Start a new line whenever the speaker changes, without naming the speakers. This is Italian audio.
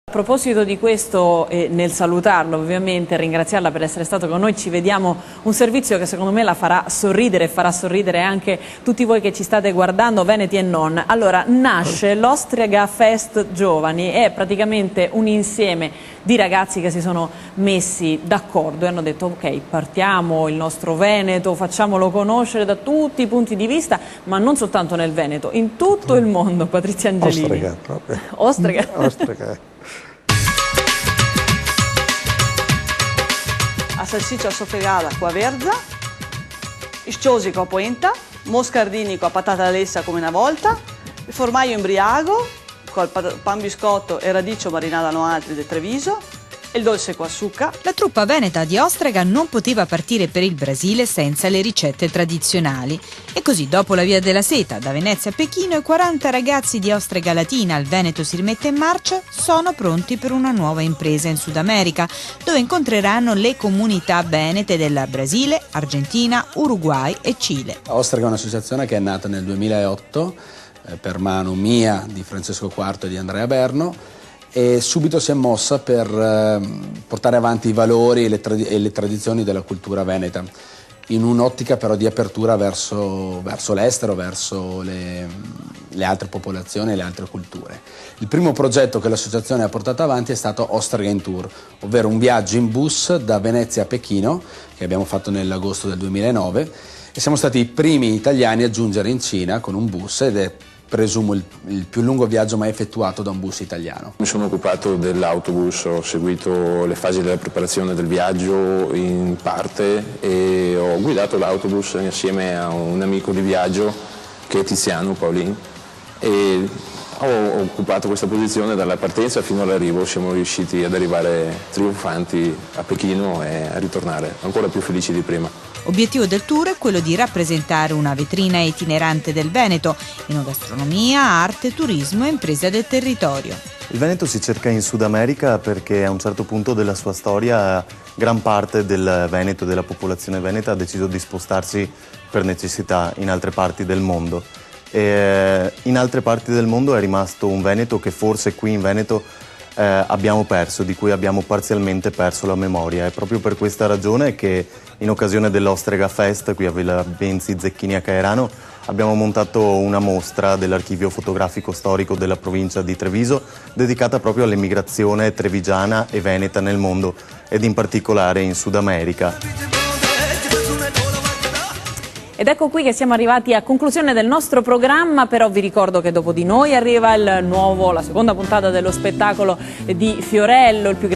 A proposito di questo, nel salutarlo ovviamente, ringraziarla per essere stato con noi, ci vediamo un servizio che secondo me la farà sorridere e farà sorridere anche tutti voi che ci state guardando, veneti e non. Allora, nasce l'Ostrega Fest Giovani, è praticamente un insieme di ragazzi che si sono messi d'accordo e hanno detto ok, partiamo il nostro Veneto, facciamolo conoscere da tutti i punti di vista, ma non soltanto nel Veneto, in tutto il mondo. Patrizia Angelini.
Ostrega proprio.
Ostrega.
Ostrega.
A salsiccia sofregata con verza, sciosi con polenta, moscardini con patata lessa come una volta, il formaggio imbriago con pan biscotto e radicio marinata altri del Treviso e il dolce con zucca.
La truppa veneta di Ostrega non poteva partire per il Brasile senza le ricette tradizionali. E così, dopo la Via della Seta, da Venezia a Pechino, i 40 ragazzi di Ostrega Latina, al Veneto si rimette in marcia, sono pronti per una nuova impresa in Sud America, dove incontreranno le comunità venete della Brasile, Argentina, Uruguay e Cile.
Ostrega è un'associazione che è nata nel 2008 per mano mia, di Francesco IV e di Andrea Berno, e subito si è mossa per portare avanti i valori e le tradizioni della cultura veneta, in un'ottica però di apertura verso l'estero, verso le altre popolazioni e le altre culture. Il primo progetto che l'associazione ha portato avanti è stato Ostrega in Tour, ovvero un viaggio in bus da Venezia a Pechino, che abbiamo fatto nell'agosto del 2009, e siamo stati i primi italiani a giungere in Cina con un bus, ed è presumo il più lungo viaggio mai effettuato da un bus italiano.
Mi sono occupato dell'autobus, ho seguito le fasi della preparazione del viaggio in parte e ho guidato l'autobus insieme a un amico di viaggio che è Tiziano Paolin, e ho occupato questa posizione dalla partenza fino all'arrivo. Siamo riusciti ad arrivare trionfanti a Pechino e a ritornare ancora più felici di prima.
Obiettivo del tour è quello di rappresentare una vetrina itinerante del Veneto, in gastronomia, arte, turismo e impresa del territorio.
Il Veneto si cerca in Sud America perché a un certo punto della sua storia gran parte del Veneto, della popolazione veneta, ha deciso di spostarsi per necessità in altre parti del mondo. E in altre parti del mondo è rimasto un Veneto che forse qui in Veneto abbiamo perso, di cui abbiamo parzialmente perso la memoria. È proprio per questa ragione che in occasione dell'Ostrega Fest qui a Villa Benzi Zecchini a Caerano abbiamo montato una mostra dell'archivio fotografico storico della provincia di Treviso dedicata proprio all'emigrazione trevigiana e veneta nel mondo ed in particolare in Sud America.
Ed ecco qui che siamo arrivati a conclusione del nostro programma, però vi ricordo che dopo di noi arriva la seconda puntata dello spettacolo di Fiorello, il più